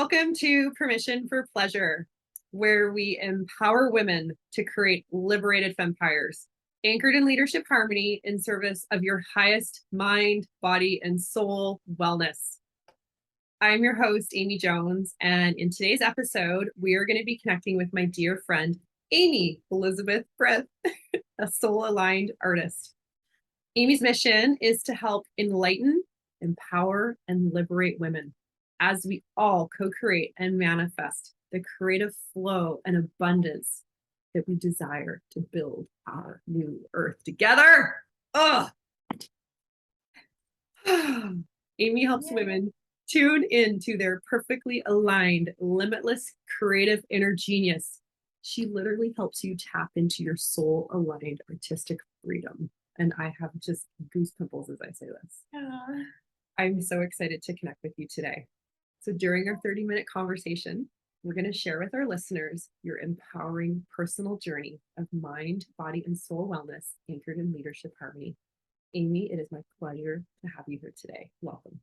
Welcome to Permission for Pleasure, where we empower women to create liberated fempires, anchored in leadership harmony in service of your highest mind, body, and soul wellness. I'm your host, Amy Jones, and in today's episode, we are going to be connecting with my dear friend, Amy Elizabeth Frith, a soul-aligned artist. Amy's mission is to help enlighten, empower, and liberate women as we all co-create and manifest the creative flow and abundance that we desire to build our new earth together. Oh, Amy helps women tune into their perfectly aligned, limitless, creative inner genius. She literally helps you tap into your soul-aligned artistic freedom. And I have just goose pimples as I say this. I'm so excited to connect with you today. So during our 30-minute conversation, we're going to share with our listeners your empowering personal journey of mind, body, and soul wellness anchored in leadership harmony. Amy, it is my pleasure to have you here today. Welcome.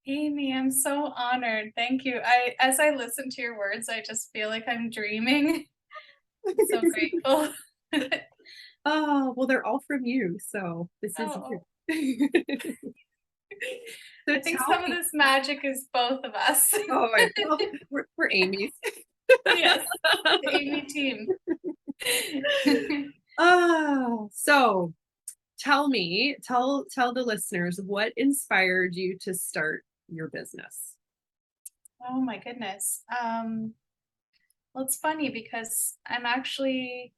Amy, I'm so honored. Thank you. As I listen to your words, I just feel like I'm dreaming. I'm so grateful. Oh, well, they're all from you. So this is you. So I think some of this magic is both of us. Oh, well, we're Amy's. Yes, the Amy team. So tell the listeners what inspired you to start your business. Oh my goodness. Well, it's funny because I'm actually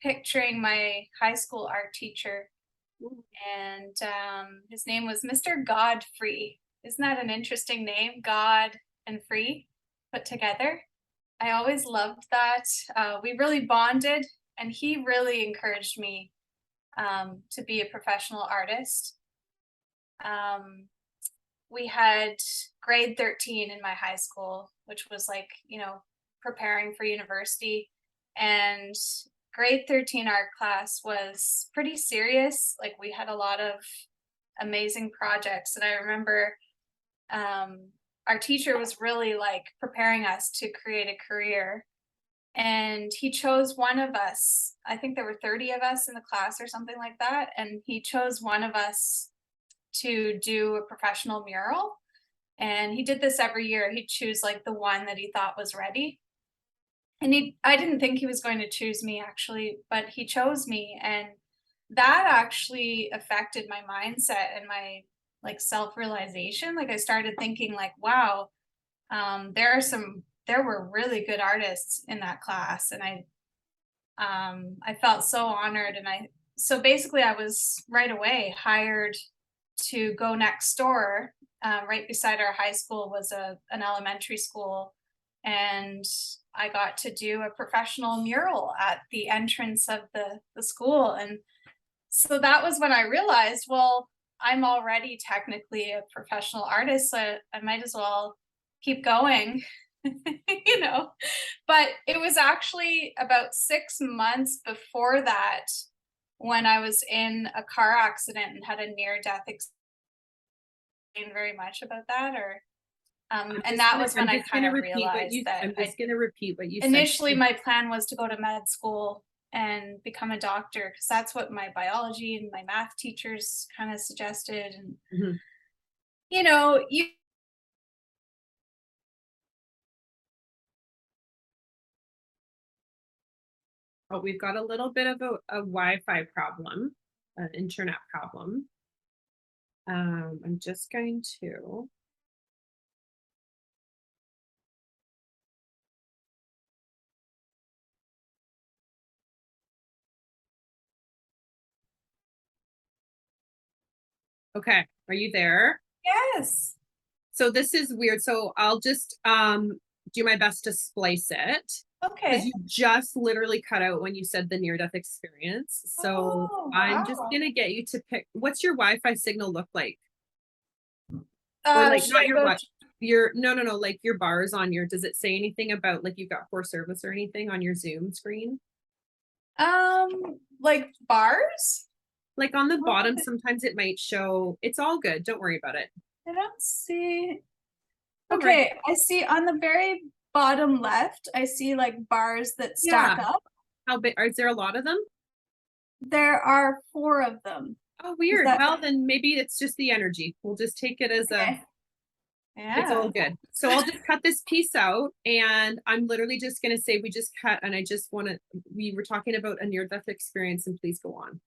picturing my high school art teacher, and his name was Mr. Godfrey. Isn't that an interesting name? God and free put together. I always loved that. We really bonded, and he really encouraged me to be a professional artist. We had grade 13 in my high school, which was like, preparing for university. And grade 13 art class was pretty serious. Like, we had a lot of amazing projects. And I remember our teacher was really like preparing us to create a career. And he chose one of us. I think there were 30 of us in the class or something like that. And he chose one of us to do a professional mural. And he did this every year. He'd choose like the one that he thought was ready. And I didn't think he was going to choose me actually, but he chose me. And that actually affected my mindset and my like self-realization. Like, I started thinking like, wow, there were really good artists in that class. And I felt so honored. And so basically I was right away hired to go next door. Right beside our high school was an elementary school. And I got to do a professional mural at the entrance of the school. And so that was when I realized, well, I'm already technically a professional artist, so I might as well keep going, But it was actually about 6 months before that when I was in a car accident and had a near-death experience. Very much about that, or and that was when I kind of realized that I'm just going to repeat what you said. Initially, my plan was to go to med school and become a doctor, because that's what my biology and my math teachers kind of suggested. And Oh, we've got a little bit of a Wi-Fi problem, an internet problem. I'm just going to. Okay, are you there? Yes. So this is weird. So I'll just do my best to splice it. Okay. Because you just literally cut out when you said the near-death experience. So I'm just gonna get you to pick. What's your Wi-Fi signal look like? Or like not your no, like your bars on your. Does it say anything about like you've got poor service or anything on your Zoom screen? Like bars? Like on the bottom, sometimes it might show. It's all good. Don't worry about it. I don't see. Come right. Okay, I see on the very bottom left, I see like bars that stack Yeah. up. How big? Is there a lot of them? There are 4 of them. Oh, Is weird. that Well, then maybe it's just the energy. We'll just take it as a, okay? it's all Yeah. good. So I'll just cut this piece out, and I'm literally just going to say we just cut, and I just want to, we were talking about a near-death experience, and please go on.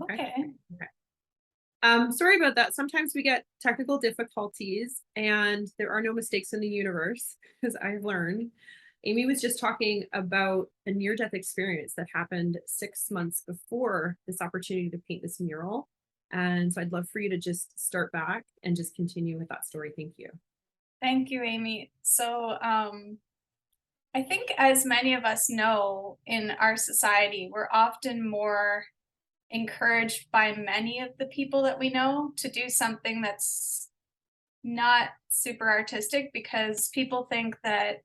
Okay. Okay. Okay. Sorry about that. Sometimes we get technical difficulties, and there are no mistakes in the universe, as I've learned. Amy was just talking about a near-death experience that happened 6 months before this opportunity to paint this mural. And so I'd love for you to just start back and just continue with that story. Thank you. Thank you, Amy. So, I think as many of us know in our society, we're often more encouraged by many of the people that we know to do something that's not super artistic because people think that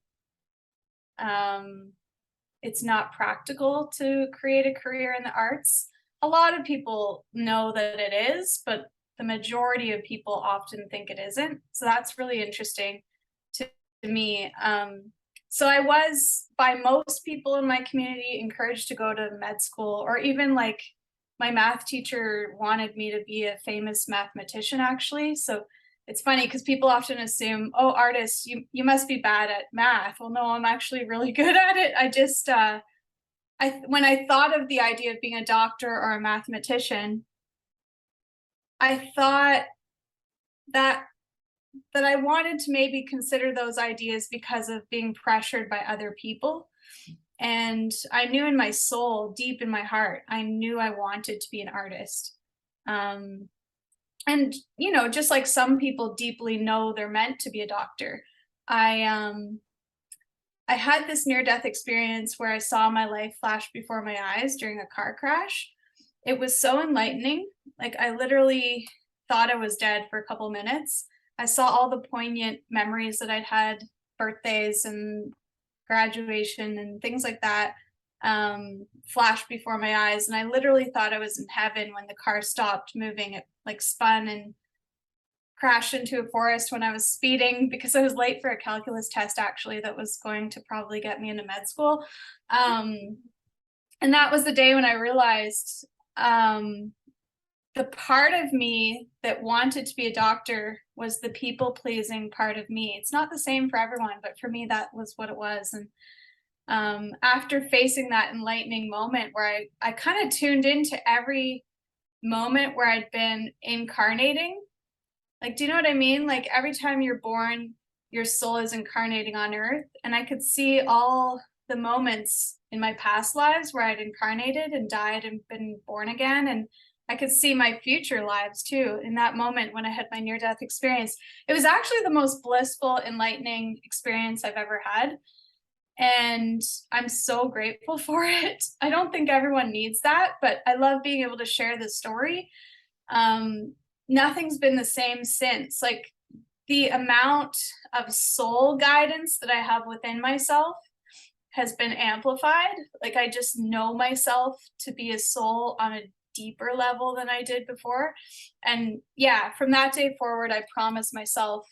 it's not practical to create a career in the arts. A lot of people know that it is, but the majority of people often think it isn't. So that's really interesting to me. So I was, by most people in my community, encouraged to go to med school, or even like my math teacher wanted me to be a famous mathematician, actually. So it's funny because people often assume, oh, artists, you must be bad at math. Well, no, I'm actually really good at it. I just when I thought of the idea of being a doctor or a mathematician, I thought that I wanted to maybe consider those ideas because of being pressured by other people. And I knew in my soul, deep in my heart, I knew I wanted to be an artist. And you know, just like some people deeply know they're meant to be a doctor, I I had this near death experience where I saw my life flash before my eyes during a car crash. It was so enlightening. Like I literally thought I was dead for a couple minutes. I saw all the poignant memories that I'd had, birthdays and graduation and things like that, flash before my eyes. And I literally thought I was in heaven when the car stopped moving. It like spun and crashed into a forest when I was speeding because I was late for a calculus test, actually, that was going to probably get me into med school. And that was the day when I realized the part of me that wanted to be a doctor was the people pleasing part of me. It's not the same for everyone, but for me, that was what it was. And after facing that enlightening moment where I kind of tuned into every moment where I'd been incarnating. Like, do you know what I mean? Like every time you're born, your soul is incarnating on earth. And I could see all the moments in my past lives where I'd incarnated and died and been born again. And I could see my future lives too in that moment when I had my near-death experience. It was actually the most blissful, enlightening experience I've ever had. And I'm so grateful for it. I don't think everyone needs that, but I love being able to share this story. Nothing's been the same since. Like the amount of soul guidance that I have within myself has been amplified. Like I just know myself to be a soul on a deeper level than I did before. And yeah, from that day forward, I promised myself,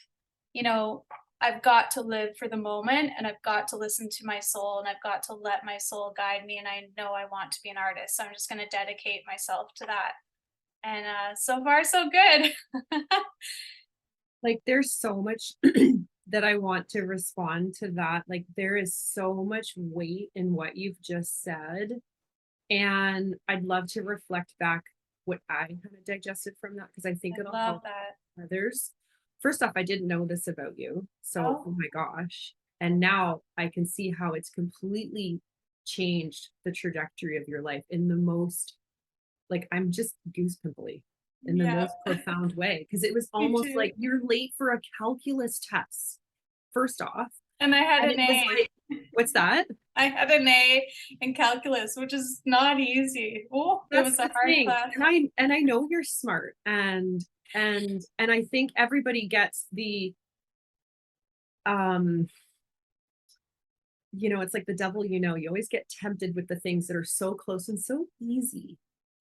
you know, I've got to live for the moment and I've got to listen to my soul and I've got to let my soul guide me. And I know I want to be an artist. So I'm just going to dedicate myself to that. And so far, so good. Like there's so much that I want to respond to that. Like there is so much weight in what you've just said. And I'd love to reflect back what I kind of digested from that because I think I it'll love help that. others. First off, I didn't know this about you. So, oh Oh, my gosh. And now I can see how it's completely changed the trajectory of your life in the most, like, I'm just goosepimply in the yeah. most profound way. Because it was Me almost too. like you're late for a calculus test, first off. And I had And an it was A. like, what's that? I had an A in calculus, which is not easy. Oh, it That's was a the hard thing. class. And I know you're smart and I think everybody gets the um it's like the devil, you always get tempted with the things that are so close and so easy.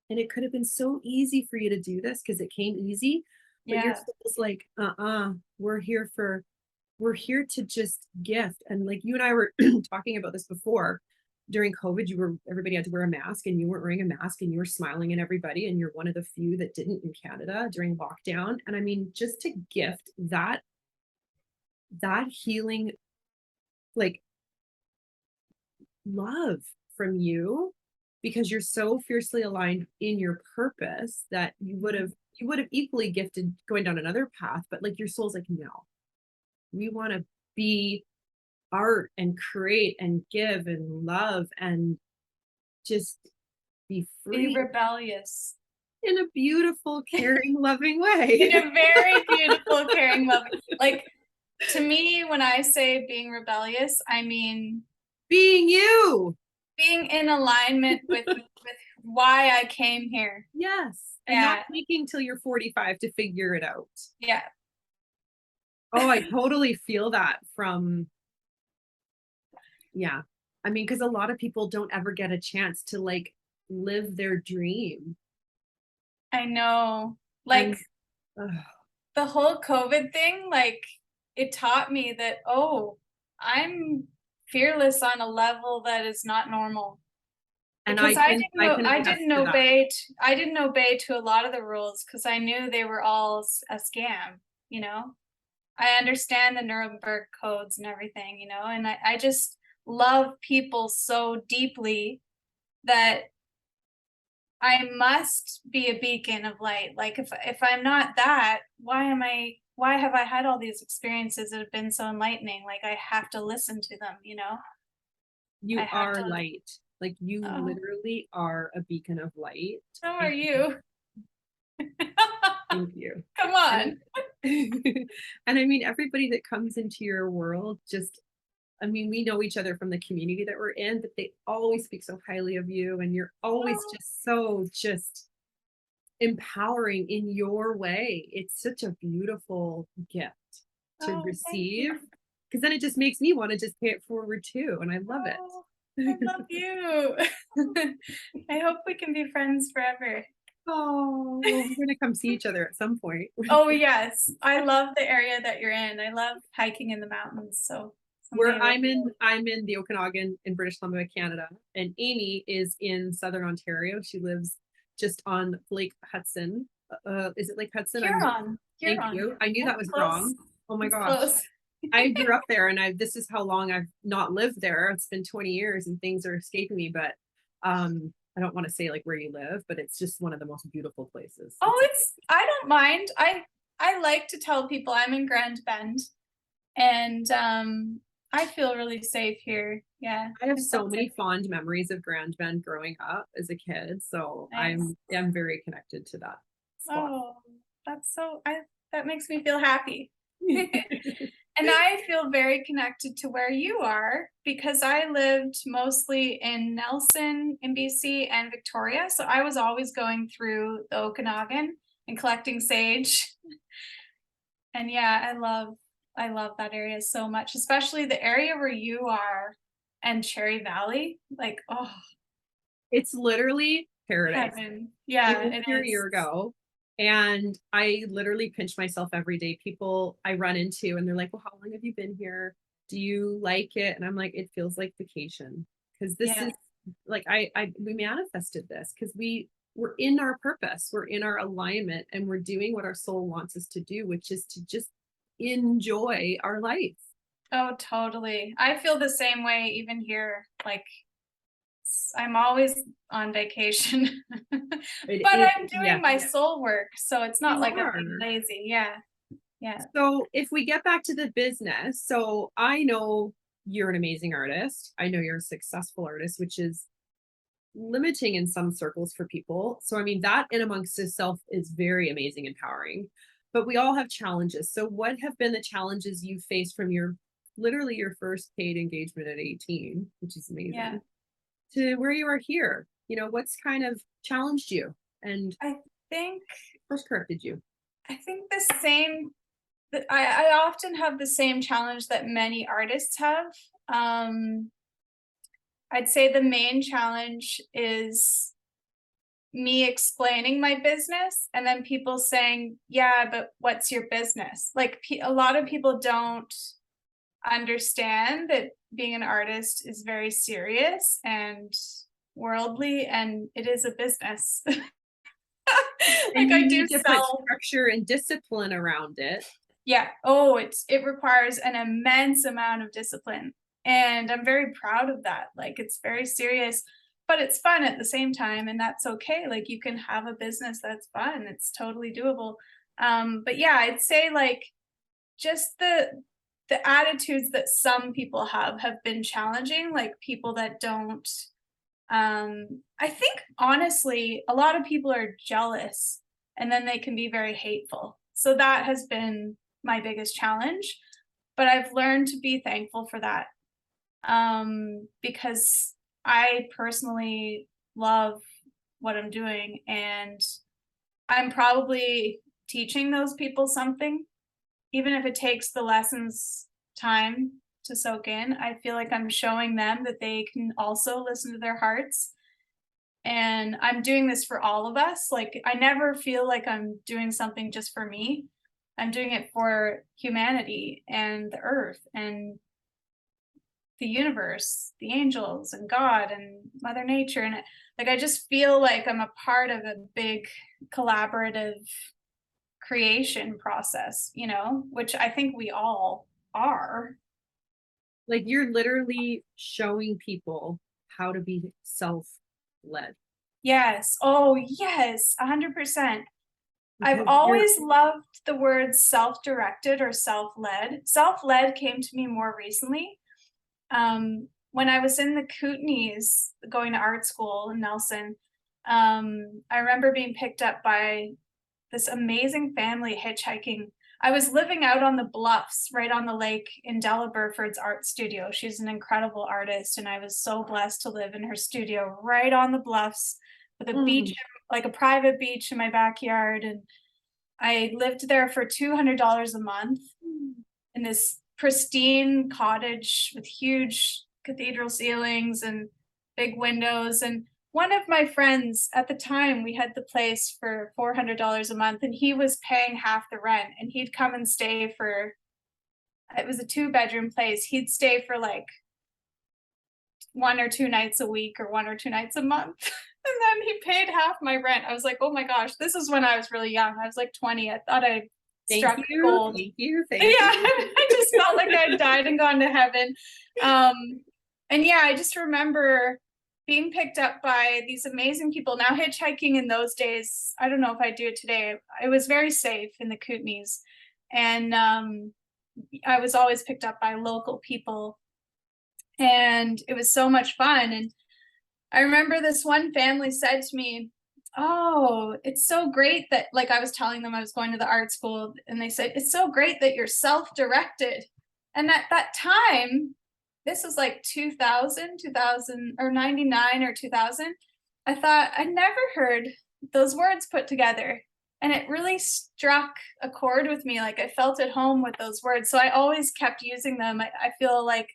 And it could have been so easy for you to do this because it came easy, but your Yeah. soul's like, we're here for we're here to just gift. And like you and I were talking about this before, during COVID, everybody had to wear a mask and you weren't wearing a mask and you were smiling at everybody. And you're one of the few that didn't in Canada during lockdown. And I mean, just to gift that healing, like love from you, because you're so fiercely aligned in your purpose that you would have equally gifted going down another path, but like your soul's like, no, we want to be art and create and give and love and just be Be free rebellious in a beautiful, caring, loving in way. a very beautiful, caring, loving. Like, to me, when I say being rebellious, I mean Being you. being in alignment with why I came here. Yes. And not Yeah, taking till you're 45 to figure it out. yeah. Oh, I totally feel that from, yeah. I mean, because a lot of people don't ever get a chance to like live their dream. I know. Like, And ugh, the whole COVID thing, like, it taught me that, oh, I'm fearless on a level that is not normal. and Because I can attest to that. I didn't obey to a lot of the rules because I knew they were all a scam, you know? I understand the Nuremberg codes and everything, and I just love people so deeply that I must be a beacon of light. Like, if I'm not that, why have I had all these experiences that have been so enlightening? Like, I have to listen to them. I You have are to. light. Like you Oh, literally are a beacon of light. so are And you. thank you. Come And on. and I mean everybody that comes into your world just, I mean, we know each other from the community that we're in, but they always speak so highly of you and you're always Oh, just so just empowering in your way. It's such a beautiful gift to oh, thank receive, you. because then it just makes me want to just pay it forward too. And I love Oh, I it. love you. I hope we can be friends forever. Oh, well, we're gonna come see each other at some point. Oh, yes. I love the area that you're in. I love hiking in the mountains. So Where someday we'll. I'm in the Okanagan in British Columbia, Canada, and Amy is in Southern Ontario. She lives just on Lake Hudson. Is it Lake Hudson? Huron. Thank Huron. you. I knew That's that was close. wrong. Oh my It's gosh. close. I grew up there and this is how long I've not lived there. It's been 20 years and things are escaping me, but I don't want to say like where you live, but it's just one of the most beautiful places. Oh, I don't mind. I like to tell people I'm in Grand Bend, and I feel really safe here. Yeah. I have It's so okay. many fond memories of Grand Bend growing up as a kid, so Nice. I'm very connected to that spot. Oh, that makes me feel happy. And I feel very connected to where you are because I lived mostly in Nelson in BC and Victoria. So I was always going through the Okanagan and collecting sage. And yeah, I love that area so much, especially the area where you are and Cherry Valley. Like, oh, It's literally paradise. heaven. I Yeah, moved it here a is. year ago and I literally pinch myself every day. People I run into and they're like, well, how long have you been here? Do you like it? And I'm like, it feels like vacation. Because this Yeah. is like we manifested this because we're in our purpose, we're in our alignment, and we're doing what our soul wants us to do, which is to just enjoy our life. Oh, totally. I feel the same way even here. Like, I'm always on vacation, but I'm Yeah, doing my soul work, so it's not you like I'm are. being lazy. Yeah, yeah, So if we get back to the business, so I know you're an amazing artist. I know you're a successful artist, which is limiting in some circles for people. So I mean that in amongst itself is very amazing, empowering. But we all have challenges. So what have been the challenges you faced from your literally your first paid engagement at 18, which is yeah. amazing, to where you are here? You know, what's kind of challenged you and I think course corrected you? I think the same. I often have the same challenge that many artists have. Um, I'd say the main challenge is me explaining my business and then people saying, yeah, but what's your business? Like, a lot of people don't understand that being an artist is very serious and worldly, and it is a business. And Like I you do need to put sell. structure and discipline around it. Yeah. Oh, it requires an immense amount of discipline. And I'm very proud of that. Like it's very serious, but it's fun at the same time. And that's okay. Like you can have a business that's fun. It's totally doable. But yeah, I'd say like just the attitudes that some people have been challenging, like people that don't I think honestly, a lot of people are jealous and then they can be very hateful. So that has been my biggest challenge, but I've learned to be thankful for that. Because I personally love what I'm doing and I'm probably teaching those people something, even if it takes the lessons time to soak in. I feel like I'm showing them that they can also listen to their hearts, and I'm doing this for all of us. Like I never feel like I'm doing something just for me. I'm doing it for humanity and the earth and the universe, the angels and God and Mother Nature. And like I just feel like I'm a part of a big collaborative creation process, you know, which I think we all are. Like you're literally showing people how to be self-led. Yes. Oh, yes, 100%. I've Because you're always loved the word self-directed or self-led. Self-led came to me more recently. When I was in the Kootenays going to art school in Nelson, I remember being picked up by this amazing family hitchhiking. I was living out on the bluffs right on the lake in Della Burford's art studio. She's an incredible artist, and I was so blessed to live in her studio right on the bluffs with a beach, mm, like a private beach in my backyard. And I lived there for $200 a month in this pristine cottage with huge cathedral ceilings and big windows. And one of my friends at the time, we had the place for $400 a month, and he was paying half the rent. And he'd come and stay for, it was a 2-bedroom place. He'd stay for like 1 or 2 nights a week or 1 or 2 nights a month. And then he paid half my rent. I was like, oh my gosh, this is when I was really young. I was like 20. I thought I thank struck you, gold. thank you, Yeah, thank you. I just felt like I died and gone to heaven. And yeah, I just remember being picked up by these amazing people. Now, hitchhiking in those days, I don't know if I do it today. It was very safe in the Kootenays. And I was always picked up by local people. And it was so much fun. And I remember this one family said to me, oh, it's so great that, like, I was telling them I was going to the art school, and they said, it's so great that you're self-directed. And at that time, this was like 2000 or 99 or 2000. I thought I'd never heard those words put together. And it really struck a chord with me. Like I felt at home with those words. So I always kept using them. I feel like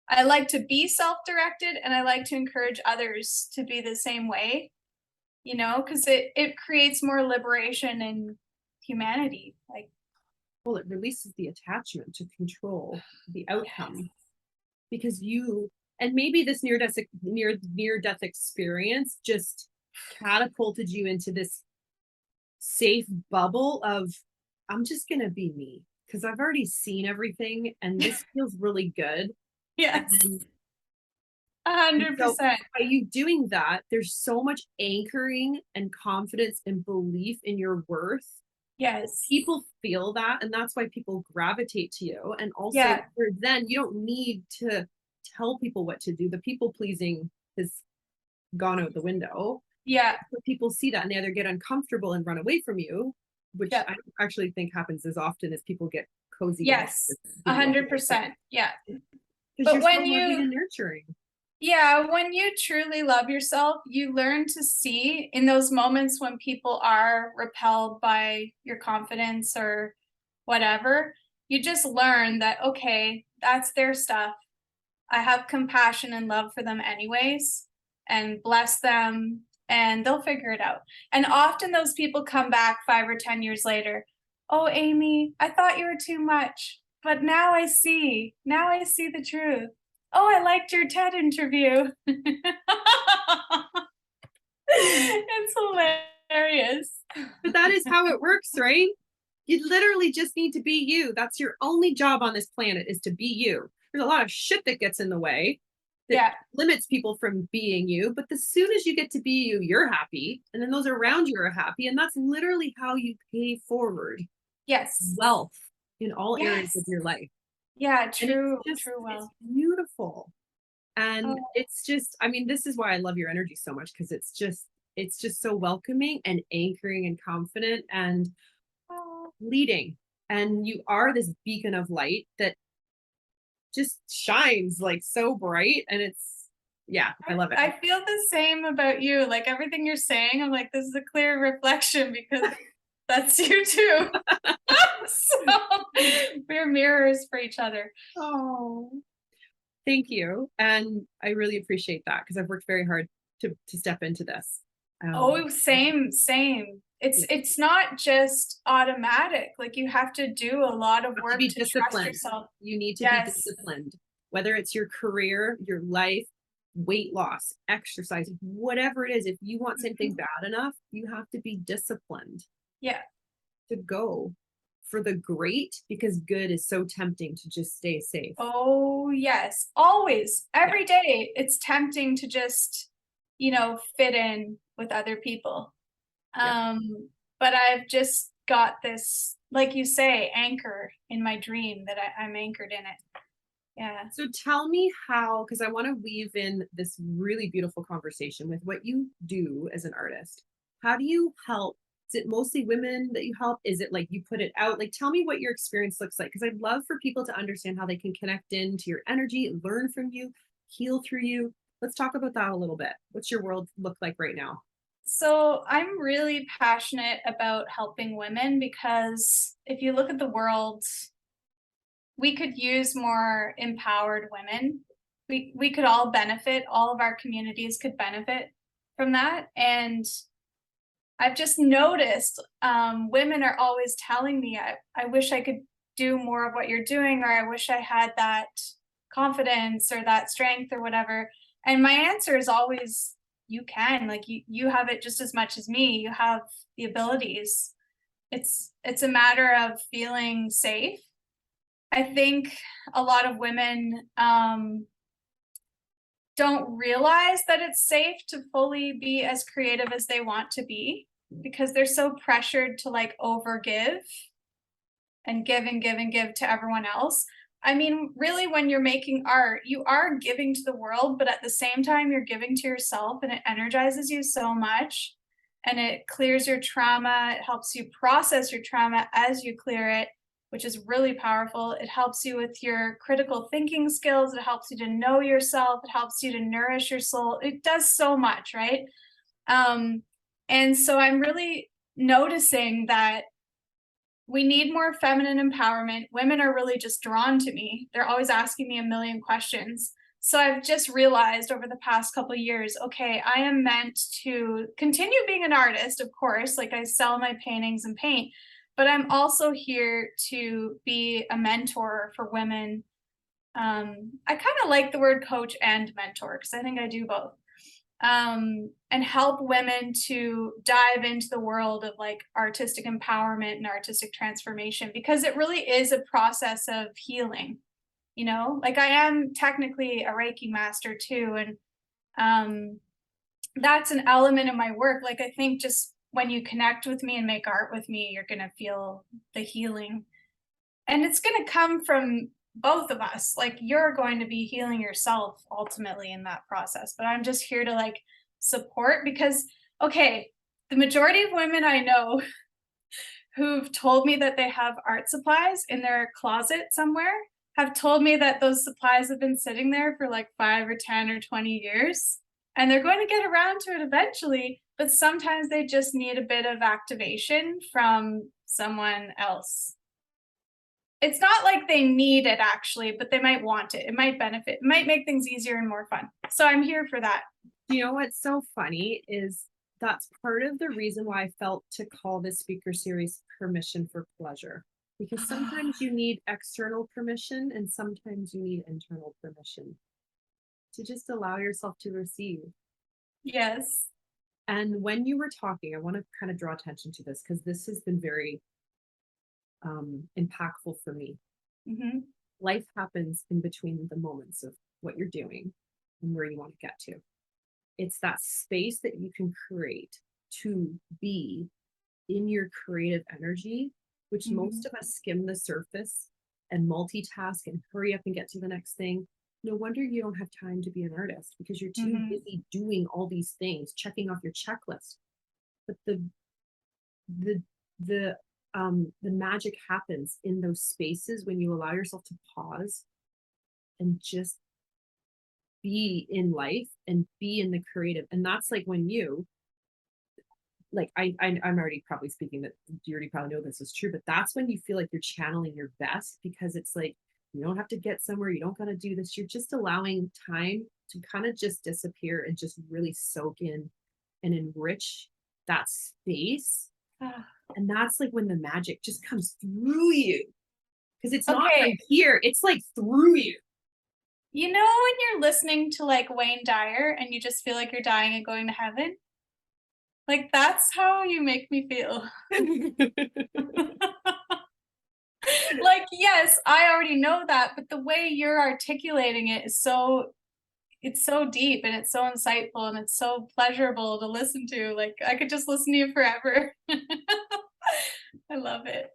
I like to be self-directed, and I like to encourage others to be the same way, you know, because it creates more liberation in humanity. Like, Well, it releases the attachment to control the yes. outcome because you, and maybe this near death experience just catapulted you into this safe bubble of I'm just gonna be me because I've already seen everything and this feels really good. Yes, And, a and hundred so percent. by you doing that, there's so much anchoring and confidence and belief in your worth. Yes. People feel that, and that's why people gravitate to you. And also, Yeah. then you don't need to tell people what to do. The people pleasing has gone out the window. Yeah. So people see that and they either get uncomfortable and run away from you, which Yeah. I actually think happens as often as people get cozy and Yes. give A you a hundred hug percent. Yeah. because But you're so when loving you, and nurturing. yeah, when you truly love yourself, you learn to see in those moments when people are repelled by your confidence or whatever, you just learn that, okay, that's their stuff. I have compassion and love for them anyways, and bless them, and they'll figure it out. And often those people come back 5 or 10 years later. Oh, Amy, I thought you were too much, but now I see the truth. Oh, I liked your TED interview. It's hilarious. But that is how it works, right? You literally just need to be you. That's your only job on this planet, is to be you. There's a lot of shit that gets in the way that Yeah. limits people from being you. But as soon as you get to be you, you're happy. And then those around you are happy. And that's literally how you pay forward Yes. wealth in all areas of Yes. your life. Yeah, And it's true, just, true it's well. beautiful. And Oh, it's just, I mean, this is why I love your energy so much, because it's just so welcoming and anchoring and confident and oh. leading. And you are this beacon of light that just shines like so bright. And it's, yeah, I love it. I feel the same about you. Like everything you're saying, I'm like, this is a clear reflection because that's you too. So we're mirrors for each other. Oh, thank you. And I really appreciate that, because I've worked very hard to step into this. Oh, same, same. Yeah. It's not just automatic. Like you have to do a lot of You have to work be to trust disciplined. yourself. You need to be Yes. disciplined, whether it's your career, your life, weight loss, exercise, whatever it is. If you want something Mhm. bad enough, you have to be disciplined Yeah. to go for the great, because good is so tempting to just stay safe. Oh, yes. Always. Yeah. Every day it's tempting to just, fit in with other people. Yeah. But I've just got this, like you say, anchor in my dream that I'm anchored in it. Yeah. So tell me how, because I want to weave in this really beautiful conversation with what you do as an artist. How do you help? Is it mostly women that you help? Is it like you put it out? Like, tell me what your experience looks like, because I'd love for people to understand how they can connect into your energy, learn from you, heal through you. Let's talk about that a little bit. What's your world look like right now? So I'm really passionate about helping women because if you look at the world, we could use more empowered women. We could all benefit, all of our communities could benefit from that. And I've just noticed women are always telling me, I wish I could do more of what you're doing, or I wish I had that confidence or that strength or whatever. And my answer is always, you can. Like you have it just as much as me. You have the abilities. It's a matter of feeling safe. I think a lot of women don't realize that it's safe to fully be as creative as they want to be because they're so pressured to like overgive and give and give and give to everyone else. I mean, really, when you're making art, you are giving to the world, but at the same time, you're giving to yourself and it energizes you so much and it clears your trauma. It helps you process your trauma as you clear it, which is really powerful. It helps you with your critical thinking skills. It helps you to know yourself. It helps you to nourish your soul. It does so much, right? And so I'm really noticing that we need more feminine empowerment. Women are really just drawn to me. They're always asking me a million questions. So I've just realized over the past couple of years, okay, I am meant to continue being an artist, of course, like I sell my paintings and paint, but I'm also here to be a mentor for women. I kind of like the word coach and mentor because I think I do both. And help women to dive into the world of like artistic empowerment and artistic transformation because it really is a process of healing. Like I am technically a Reiki master too, and that's an element of my work. Like I think just when you connect with me and make art with me, you're gonna feel the healing, and it's gonna come from both of us. Like you're going to be healing yourself ultimately in that process, but I'm just here to like support because okay, the majority of women I know who've told me that they have art supplies in their closet somewhere have told me that those supplies have been sitting there for like 5 or 10 or 20 years and they're going to get around to it eventually, but sometimes they just need a bit of activation from someone else. It's not like they need it actually, but they might want it. It might benefit. It might make things easier and more fun. So I'm here for that. You know what's so funny is that's part of the reason why I felt to call this speaker series Permission for Pleasure. Because sometimes you need external permission and sometimes you need internal permission to just allow yourself to receive. Yes. And when you were talking, I want to kind of draw attention to this because this has been very impactful for me. Mm-hmm. Life happens in between the moments of what you're doing and where you want to get to. It's that space that you can create to be in your creative energy, which Mm-hmm. most of us skim the surface and multitask and hurry up and get to the next thing. No wonder you don't have time to be an artist because you're too Mm-hmm. busy doing all these things, checking off your checklist. But the the the magic happens in those spaces when you allow yourself to pause and just be in life and be in the creative. And that's like when you like I'm already probably speaking that you already probably know this is true, but that's when you feel like you're channeling your best because it's like you don't have to get somewhere, you don't got to do this. You're just allowing time to kind of just disappear and just really soak in and enrich that space. And that's like when the magic just comes through you. Because it's not Okay. right here, it's like through you. You know when you're listening to like Wayne Dyer and you just feel like you're dying and going to heaven? Like that's how you make me feel. Like, yes, I already know that, but the way you're articulating it is it's so deep and it's so insightful and it's so pleasurable to listen to. Like I could just listen to you forever. I love it.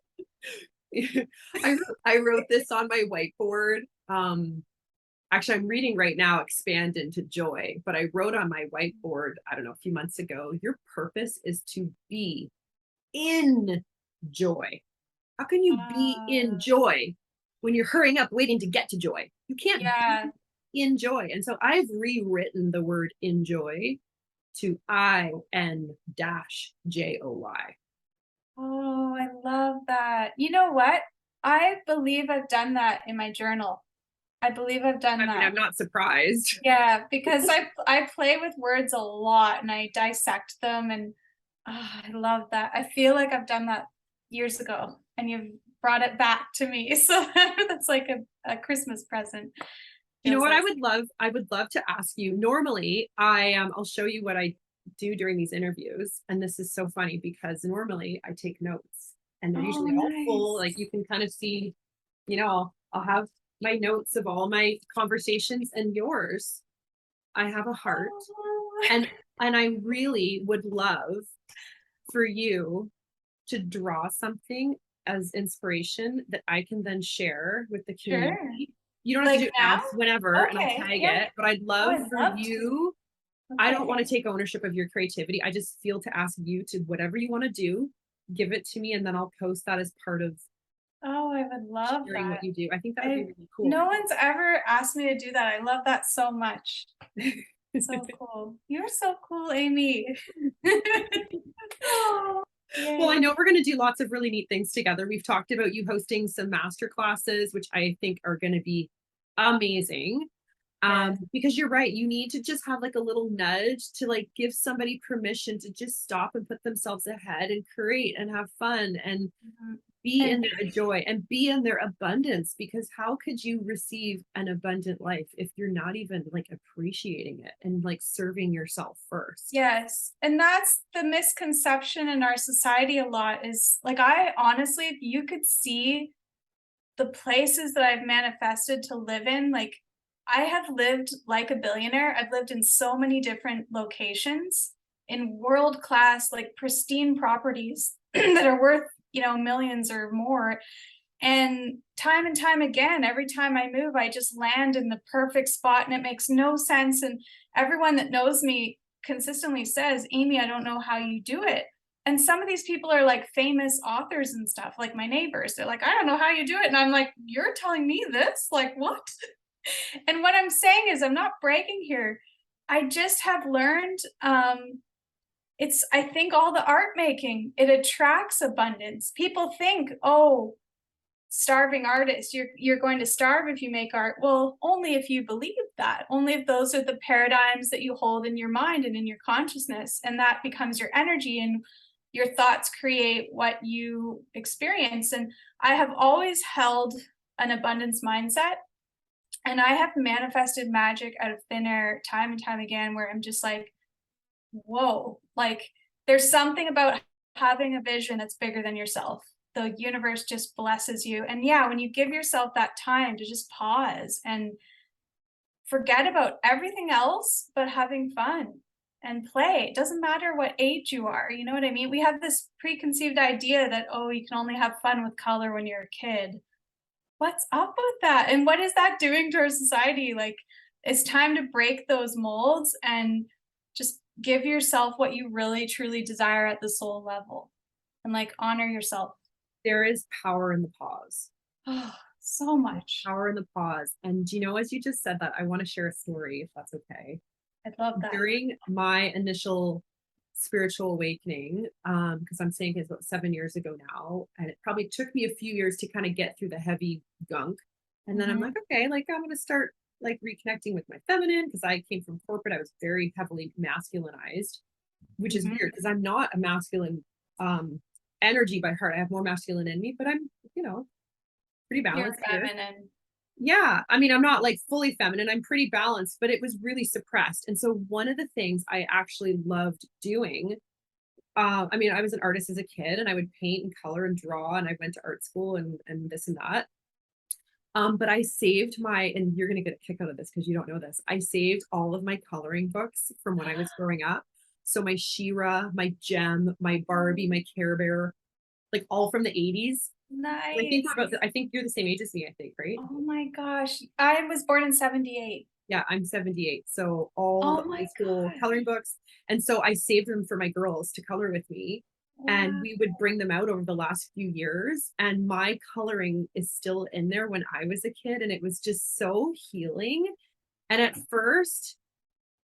I wrote this on my whiteboard. Actually, I'm reading right now, Expand into Joy, but I wrote on my whiteboard, I don't know, a few months ago, your purpose is to be in joy. How can you be in joy when you're hurrying up waiting to get to joy? You can't Yeah. be in joy. And so I've rewritten the word enjoy to IN-JOY. Oh, I love that. You know what? I believe I've done that in my journal. I believe I've done I mean, that. I'm not surprised. Yeah, because I play with words a lot and I dissect them and I love that. I feel like I've done that years ago and you've brought it back to me. So that's like a Christmas present. You know Feels what like I would love to ask you. Normally, I'll show you what I do during these interviews, and this is so funny because normally I take notes, and they're oh usually all full. nice. Like you can kind of see, I'll have my notes of all my conversations and yours. I have a heart, Oh. and I really would love for you to draw something as inspiration that I can then share with the Sure. community. You don't have to Like do it now, now? whenever, and I'll Okay. tag Yeah. it, but I'd Oh, love I'd for love to. you. I don't want to Okay. take ownership of your creativity. I just feel to ask you to whatever you want to do, give it to me, and then I'll post that as part of Oh, I would love sharing that. what you do. I think that would be really cool. No one's ever asked me to do that. I love that so much. So cool. You're so cool, Amy. Oh, Well, I yay. know we're going to do lots of really neat things together. We've talked about you hosting some master classes, which I think are going to be amazing. Yes. Because you're right, you need to just have like a little nudge to like give somebody permission to just stop and put themselves ahead and create and have fun and Mhm. be in And their joy and be in their abundance, because how could you receive an abundant life if you're not even like appreciating it and like serving yourself first? yes, and that's the misconception in our society a lot is like I honestly, if you could see the places that I've manifested to live in, like I have lived like a billionaire. I've lived in so many different locations in world class, like pristine properties that are worth, millions or more. And time again, every time I move, I just land in the perfect spot and it makes no sense. And everyone that knows me consistently says, Amy, I don't know how you do it. And some of these people are like famous authors and stuff, like my neighbors. They're like, I don't know how you do it. And I'm like, you're telling me this? Like, what? And what I'm saying is, I'm not bragging here. I just have learned it's, I think, all the art making, it attracts abundance. People think, oh, starving artist, you're going to starve if you make art. Well, only if you believe that, only if those are the paradigms that you hold in your mind and in your consciousness, and that becomes your energy. And your thoughts create what you experience. And I have always held an abundance mindset, and I have manifested magic out of thin air time and time again, where I'm just like, whoa, like there's something about having a vision that's bigger than yourself. The universe just blesses you. And yeah, when you give yourself that time to just pause and forget about everything else but having fun and play. It doesn't matter what age you are. You know what I mean? We have this preconceived idea that, oh, you can only have fun with color when you're a kid. What's up with that? And what is that doing to our society? Like, it's time to break those molds and just give yourself what you really truly desire at the soul level, and like honor yourself. There is power in the pause. Oh, so much. Power in the pause. And you know, as you just said that, I want to share a story, if that's okay. I'd love that. During my initial spiritual awakening, because I'm saying it's about 7 years ago now, and it probably took me a few years to kind of get through the heavy gunk. And then I'm like, okay, like I'm gonna start like reconnecting with my feminine, because I came from corporate. I was very heavily masculinized, which is weird because I'm not a masculine energy by heart. I have more masculine in me, but I'm, you know, pretty You're balanced here. feminine. Yeah, I mean, I'm not like fully feminine, I'm pretty balanced, but it was really suppressed. And so one of the things I actually loved doing, I mean, I was an artist as a kid, and I would paint and color and draw, and I went to art school and this and that. But I saved my, and you're gonna get a kick out of this because you don't know this. I saved all of my coloring books from when I was growing up. So my She-Ra, my Gem, my Barbie, my Care Bear, like all from the 80s. I think Nice. we're about I think you're the same age as me, I think, right? Oh my gosh. I was born in 78. Yeah, I'm 78. So all the Oh my old school gosh. coloring books. And so I saved them for my girls to color with me. And Wow. we would bring them out over the last few years. And my coloring is still in there when I was a kid. And it was just so healing. And at first,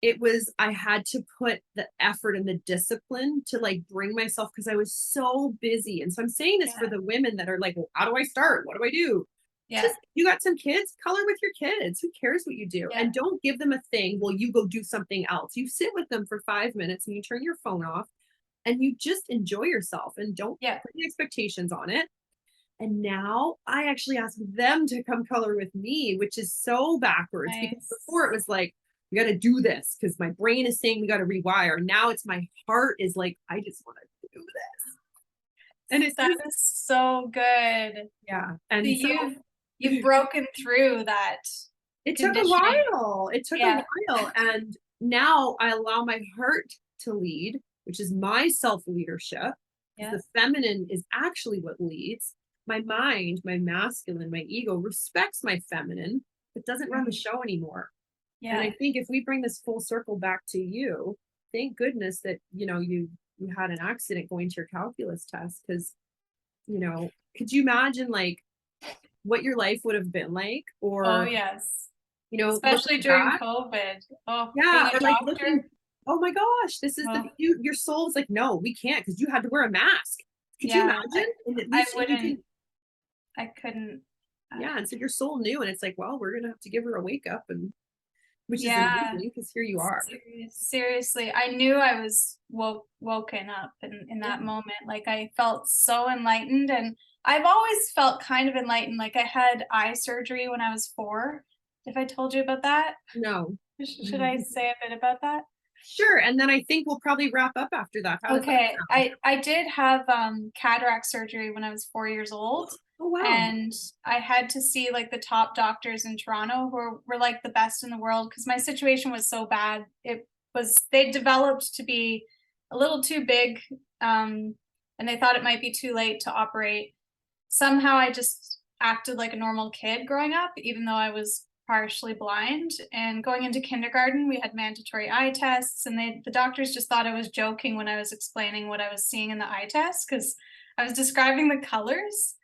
it was, I had to put the effort and the discipline to like bring myself, because I was so busy. And so I'm saying this for Yeah. the women that are like, well, how do I start? What do I do? Yeah. Just, you got some kids, color with your kids. Who cares what you do? Yeah. And don't give them a thing. Well, you go do something else. You sit with them for 5 minutes and you turn your phone off and you just enjoy yourself and don't Yeah. put any expectations on it. And now I actually ask them to come color with me, which is so backwards, because Nice. before it was like, we got to do this because my brain is saying we got to rewire. Now it's my heart is like, I just want to do this. And it's That just, is so good. yeah. So And so you've broken through that it took a conditioning. while. It took a Yeah. while. And now I allow my heart to lead, which is my self leadership. Because Yeah. the feminine is actually what leads. My mind, my masculine, my ego respects my feminine, but doesn't run the show anymore. And I Yeah. think if we bring this full circle back to you, thank goodness that, you know, you had an accident going to your calculus test, because, you know, could you imagine like what your life would have been like? Oh Or, yes. you know, Especially looking during back, COVID. Oh, yeah, being a or like looking, doctor. oh my gosh, this is the Oh, your soul's like, no, we can't, because you had to wear a mask. Could you yeah. imagine? And at I least you can, wouldn't. I couldn't. yeah. And so your soul knew, and it's like, well, we're gonna have to give her a wake up, and which is Yeah. amazing because here you are. Seriously, I knew I was woken up in Yeah. that moment. Like I felt so enlightened, and I've always felt kind of enlightened. Like I had eye surgery when I was 4. If I told you about that, No. should I say a bit about that? Sure. And then I think we'll probably wrap up after that. How does that Okay, sound? I did have cataract surgery when I was 4 years old, Oh wow. and I had to see like the top doctors in Toronto who were like the best in the world, because my situation was so bad. It was, they developed to be a little too big, and they thought it might be too late to operate. Somehow I just acted like a normal kid growing up, even though I was partially blind. And going into kindergarten, we had mandatory eye tests, and the doctors just thought I was joking when I was explaining what I was seeing in the eye test, because I was describing the colors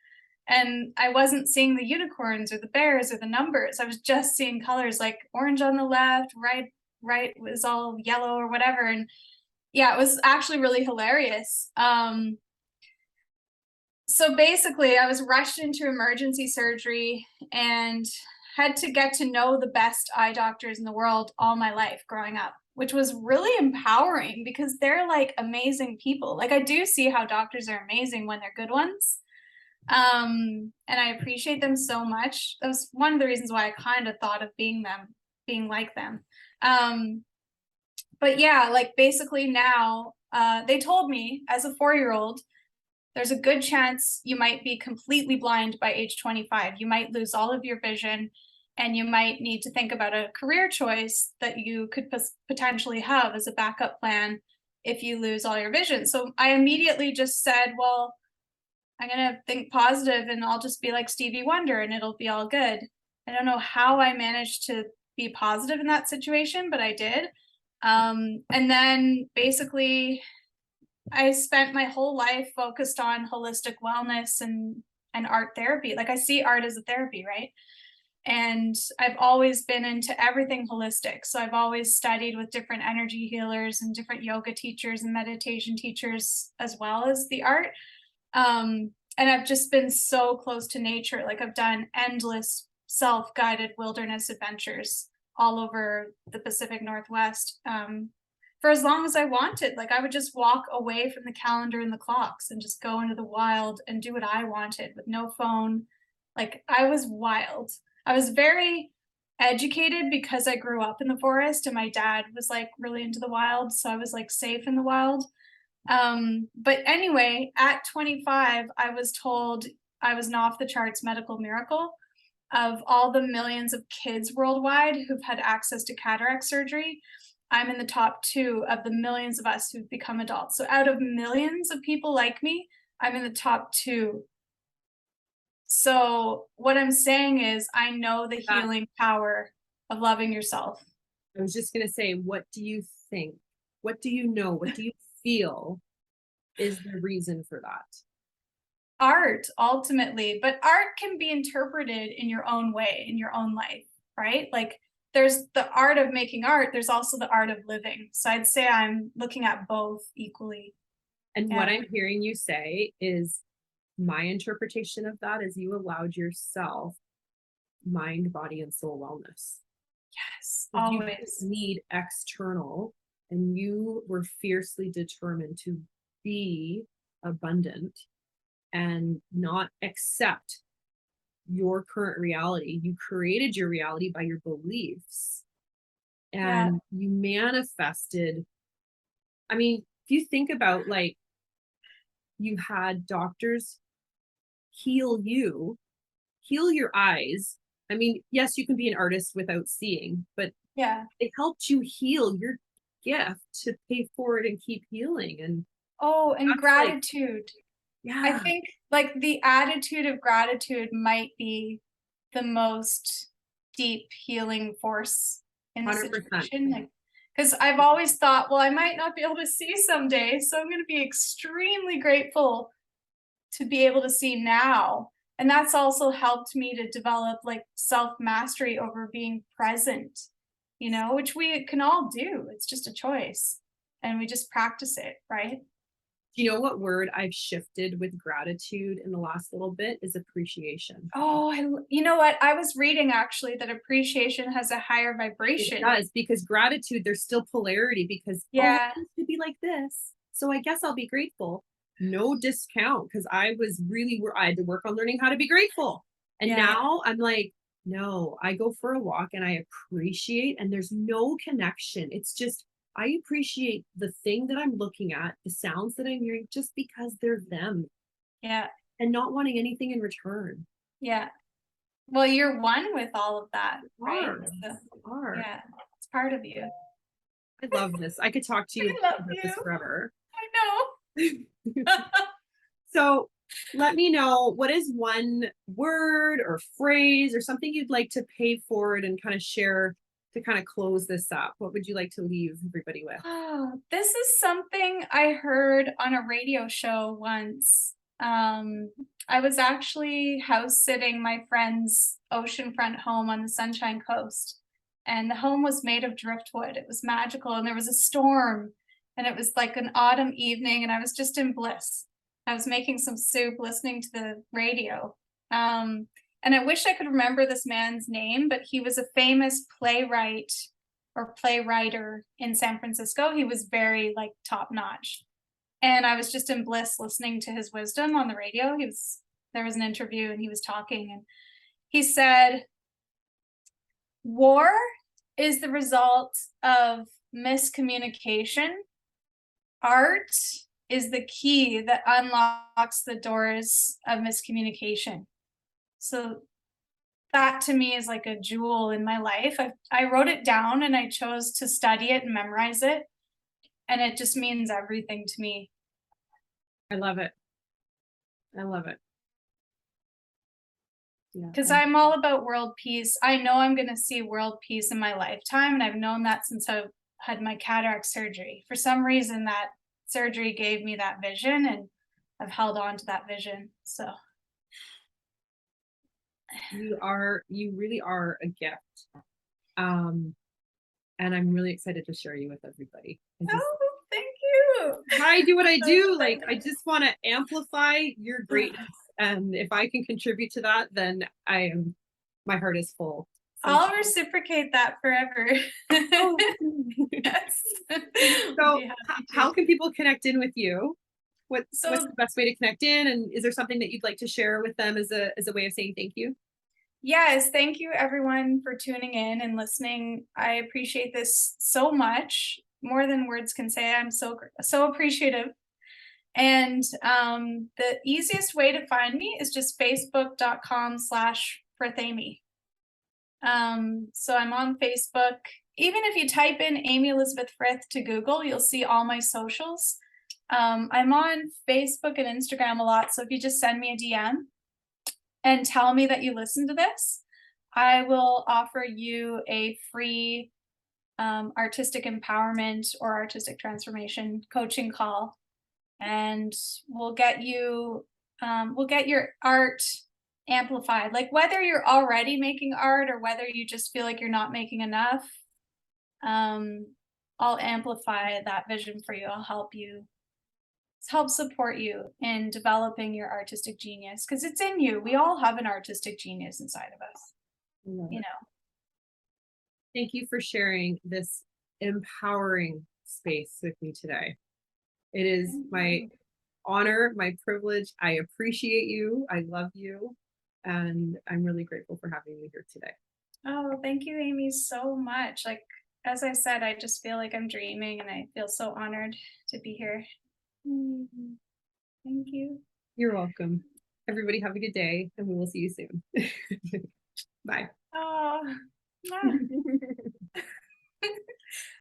and I wasn't seeing the unicorns or the bears or the numbers. I was just seeing colors, like orange on the left, right was all yellow or whatever. And yeah, it was actually really hilarious. So basically, I was rushed into emergency surgery and had to get to know the best eye doctors in the world all my life growing up. which was really empowering because they're like amazing people. Like I do see how doctors are amazing when they're good ones. And I appreciate them so much. That was one of the reasons why I kind of thought of being like them. But yeah, like basically now, they told me as a 4-year-old, there's a good chance you might be completely blind by age 25. You might lose all of your vision, and you might need to think about a career choice that you could potentially have as a backup plan if you lose all your vision. So I immediately just said, well, I'm going to think positive and I'll just be like Stevie Wonder and it'll be all good. I don't know how I managed to be positive in that situation, but I did. And then basically I spent my whole life focused on holistic wellness and art therapy. Like I see art as a therapy, right? And I've always been into everything holistic. So I've always studied with different energy healers and different yoga teachers and meditation teachers, as well as the art. And I've just been so close to nature. Like I've done endless self-guided wilderness adventures all over the Pacific Northwest. For as long as I wanted. Like I would just walk away from the calendar and the clocks and just go into the wild and do what I wanted with no phone. Like I was wild. I was very educated because I grew up in the forest and my dad was like really into the wild. So I was like safe in the wild. But anyway, at 25, I was told I was an off the charts medical miracle. Of all the millions of kids worldwide who've had access to cataract surgery, I'm in the top 2 of the millions of us who've become adults. So out of millions of people like me, I'm in the top 2. So what I'm saying is I know the healing power of loving yourself. I was just going to say, what do you think? What do you know? What do you feel is the reason for that? Art, ultimately, but art can be interpreted in your own way, in your own life, right? Like there's the art of making art, there's also the art of living. So I'd say I'm looking at both equally. And what I'm hearing you say is, my interpretation of that is you allowed yourself mind, body, and soul wellness. Yes, You always. need external, and you were fiercely determined to be abundant and not accept your current reality. You created your reality by your beliefs, and you manifested. I mean, if you think about, like, you had doctors heal you, heal your eyes. I mean, yes, you can be an artist without seeing, but Yeah. it helped you heal your gift to pay forward and keep healing. And and gratitude. yeah, I think like the attitude of gratitude might be the most deep healing force in the 100%. situation. Like, because I've always thought, well, I might not be able to see someday, so I'm going to be extremely grateful to be able to see now. And that's also helped me to develop like self-mastery over being present, which we can all do. It's just a choice and we just practice it, right? Do you know what word I've shifted with gratitude in the last little bit is appreciation? Oh, you know what? I was reading actually that appreciation has a higher vibration. It does, because gratitude, there's still polarity, because Yeah. it used to be like this, so I guess I'll be grateful. No discount, because I had to work on learning how to be grateful. And now I'm like, no, I go for a walk and I appreciate, and there's no connection. It's just, I appreciate the thing that I'm looking at, the sounds that I'm hearing, just because they're them. Yeah. And not wanting anything in return. Yeah. Well, you're one with all of that, right? Yeah, it's part of you. I love this. I could talk to you about this forever. I know. So let me know, what is one word or phrase or something you'd like to pay forward and kind of share to kind of close this up? What would you like to leave everybody with? Oh, this is something I heard on a radio show once. I was actually house sitting my friend's oceanfront home on the Sunshine Coast, and the home was made of driftwood. It was magical, and there was a storm, and it was like an autumn evening, and I was just in bliss. I was making some soup, listening to the radio. And I wish I could remember this man's name, but he was a famous playwright or playwriter in San Francisco. He was very like top notch. And I was just in bliss listening to his wisdom on the radio. There was an interview and he was talking and he said, war is the result of miscommunication. Art is the key that unlocks the doors of miscommunication. So that to me is like a jewel in my life. I wrote it down and I chose to study it and memorize it. And it just means everything to me. I love it. I love it. Yeah. Because I'm all about world peace. I know I'm going to see world peace in my lifetime. And I've known that since I had my cataract surgery. For some reason, that surgery gave me that vision and I've held on to that vision. So you really are a gift. And I'm really excited to share you with everybody. oh, thank you. I do what I do. Like, I just want to amplify your greatness. And if I can contribute to that, then my heart is full. So I'll reciprocate that forever. oh. Yes. So how can people connect in with you? What's the best way to connect in? And is there something that you'd like to share with them as a way of saying thank you? Yes, thank you everyone for tuning in and listening. I appreciate this so much, more than words can say. I'm so appreciative. And the easiest way to find me is just facebook.com/FrithAmy. So I'm on Facebook. Even if you type in Amy Elizabeth Frith to Google, you'll see all my socials. I'm on Facebook and Instagram a lot. So if you just send me a DM and tell me that you listen to this, I will offer you a free artistic empowerment or artistic transformation coaching call. And we'll get your art amplified. Like whether you're already making art or whether you just feel like you're not making enough, I'll amplify that vision for you. I'll help support you in developing your artistic genius, because it's in you. We all have an artistic genius inside of us, you know. Thank you for sharing this empowering space with me today. It is my honor, my privilege. I appreciate you. I love you. And I'm really grateful for having you here today. Oh, thank you, Amy, so much. Like, as I said, I just feel like I'm dreaming and I feel so honored to be here. Thank you. You're welcome. Everybody have a good day and we will see you soon. Bye. Oh.